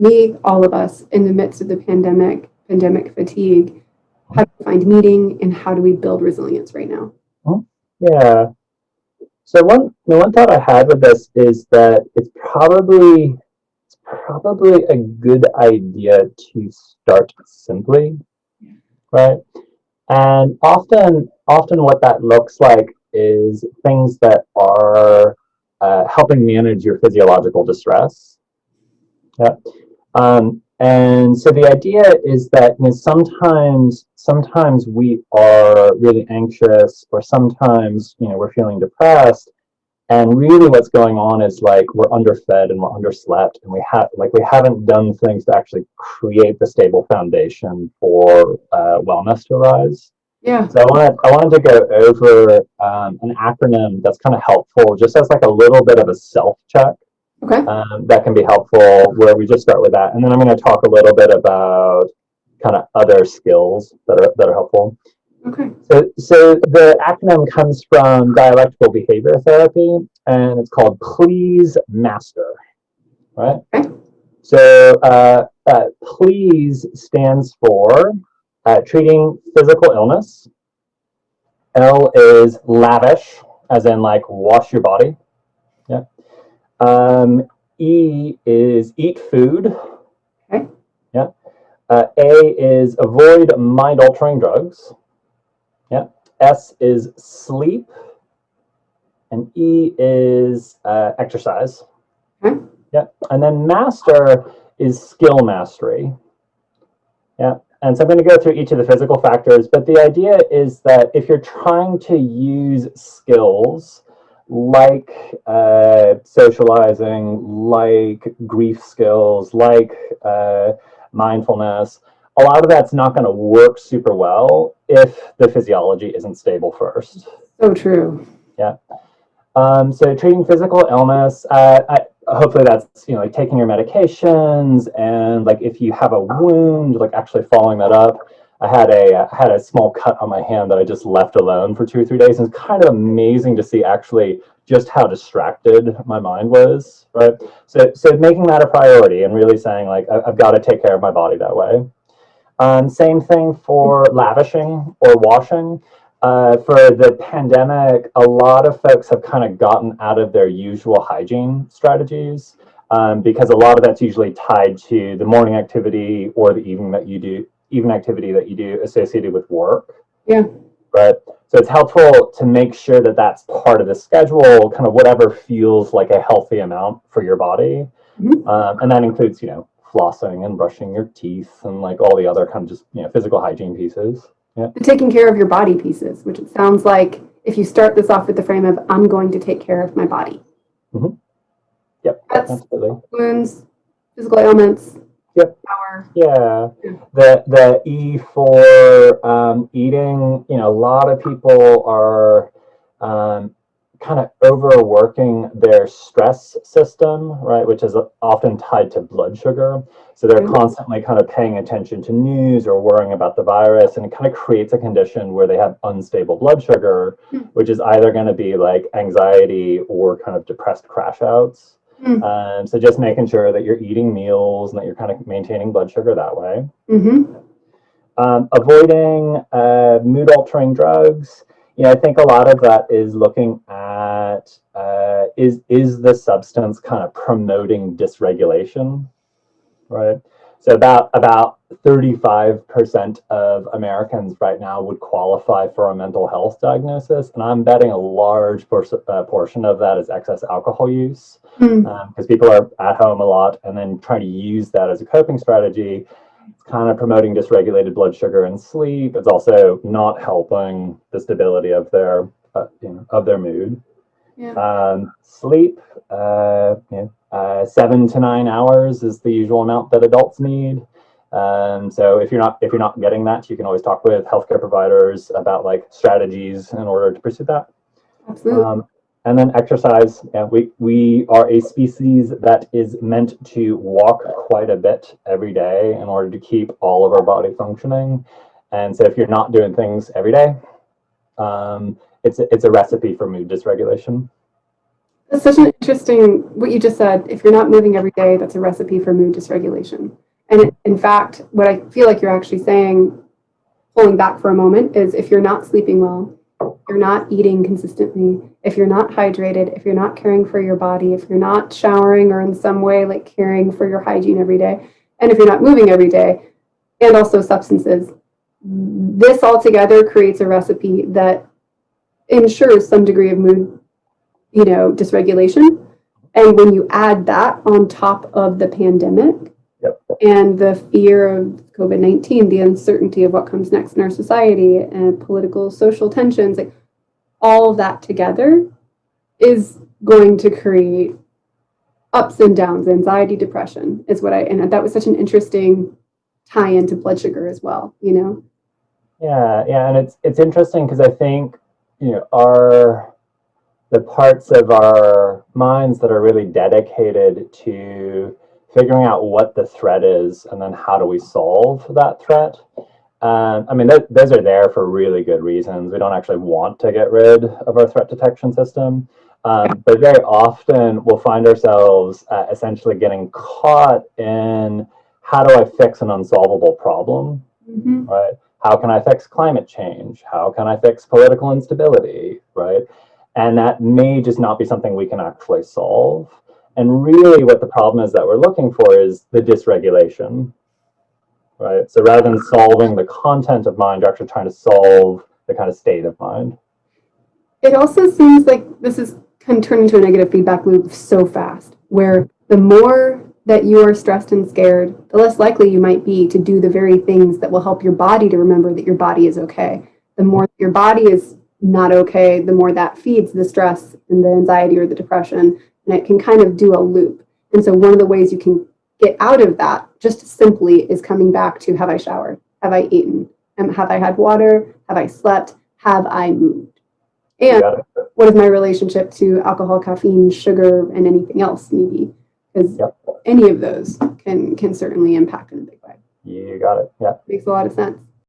me, all of us, in the midst of the pandemic fatigue, how do we find meaning and how do we build resilience right now? Yeah. So one thought I had with this is that it's probably a good idea to start simply, right? And often what that looks like is things that are helping manage your physiological distress. Yeah. And so the idea is that, you know, sometimes we are really anxious, or sometimes, you know, we're feeling depressed, and really what's going on is like we're underfed and we're underslept, and we haven't done things to actually create the stable foundation for wellness to arise. Yeah. So I wanted to go over an acronym that's kind of helpful, just as like a little bit of a self check. Okay. That can be helpful, where we just start with that, and then I'm going to talk a little bit about kind of other skills that are helpful. Okay. So the acronym comes from dialectical behavior therapy, and it's called Please Master, right? Okay. So Please stands for treating physical illness. L is lavish, as in like wash your body. Yeah. E is eat food. Okay. Yeah. A is avoid mind-altering drugs. Yeah. S is sleep. And E is exercise. Okay. Yeah. And then master is skill mastery. Yeah. And so I'm going to go through each of the physical factors, but the idea is that if you're trying to use skills like socializing, like grief skills, like mindfulness, a lot of that's not going to work super well if the physiology isn't stable first. So true. Yeah. So treating physical illness, hopefully that's, you know, like taking your medications, and like if you have a wound, like actually following that up. I had a small cut on my hand that I just left alone for 2 or 3 days, and it's kind of amazing to see actually just how distracted my mind was, right? So making that a priority and really saying like I've got to take care of my body that way. Same thing for lavishing or washing. For the pandemic, a lot of folks have kind of gotten out of their usual hygiene strategies, because a lot of that's usually tied to the morning activity or the evening activity that you do associated with work. Yeah. Right. So it's helpful to make sure that that's part of the schedule, kind of whatever feels like a healthy amount for your body. Mm-hmm. And that includes, you know, flossing and brushing your teeth and like all the other kind of just, you know, physical hygiene pieces. Yeah. The taking care of your body pieces, which it sounds like if you start this off with the frame of I'm going to take care of my body. Mm-hmm. Yep. That's absolutely. Wounds, physical ailments. Yep. Power. Yeah. The E for eating, you know, a lot of people are kind of overworking their stress system, right, which is often tied to blood sugar. So they're constantly kind of paying attention to news or worrying about the virus, and it kind of creates a condition where they have unstable blood sugar, which is either going to be like anxiety or kind of depressed crash outs. So just making sure that you're eating meals and that you're kind of maintaining blood sugar that way. Avoiding mood altering drugs. You know, I think a lot of that is looking at is the substance kind of promoting dysregulation, right? So about 35% of Americans right now would qualify for a mental health diagnosis, and I'm betting a large portion of that is excess alcohol use, because people are at home a lot and then trying to use that as a coping strategy. It's kind of promoting dysregulated blood sugar and sleep. It's also not helping the stability of their of their mood. Sleep, 7 to 9 hours is the usual amount that adults need. So if you're not getting that, you can always talk with healthcare providers about like strategies in order to pursue that. Absolutely. And then exercise. We are a species that is meant to walk quite a bit every day in order to keep all of our body functioning. And so if you're not doing things every day, it's a recipe for mood dysregulation. That's such an interesting, what you just said. If you're not moving every day, that's a recipe for mood dysregulation. And in fact, what I feel like you're actually saying, pulling back for a moment, is if you're not sleeping well, you're not eating consistently, if you're not hydrated, if you're not caring for your body, if you're not showering or in some way like caring for your hygiene every day, and if you're not moving every day, and also substances, this all together creates a recipe that ensures some degree of mood, dysregulation. And when you add that on top of the pandemic, Yep. and the fear of COVID-19, the uncertainty of what comes next in our society, and political, social tensions, like all of that together is going to create ups and downs, anxiety, depression is and that was such an interesting tie into blood sugar as well, Yeah, and it's interesting because I think, the parts of our minds that are really dedicated to figuring out what the threat is and then how do we solve that threat. Those are there for really good reasons. We don't actually want to get rid of our threat detection system. But very often we'll find ourselves essentially getting caught in how do I fix an unsolvable problem, right? How can I fix climate change? How can I fix political instability, right? And that may just not be something we can actually solve. And really what the problem is that we're looking for is the dysregulation, right? So rather than solving the content of mind, you're actually trying to solve the kind of state of mind. It also seems like this can turn into a negative feedback loop so fast, where the more that you are stressed and scared, the less likely you might be to do the very things that will help your body to remember that your body is okay. The more your body is not okay, the more that feeds the stress and the anxiety or the depression, and it can kind of do a loop. And so one of the ways you can get out of that just simply is coming back to, have I showered? Have I eaten? Have I had water? Have I slept? Have I moved? And what is my relationship to alcohol, caffeine, sugar, and anything else maybe? Because any of those can certainly impact in a big way. You got it. Yeah. Makes a lot of sense.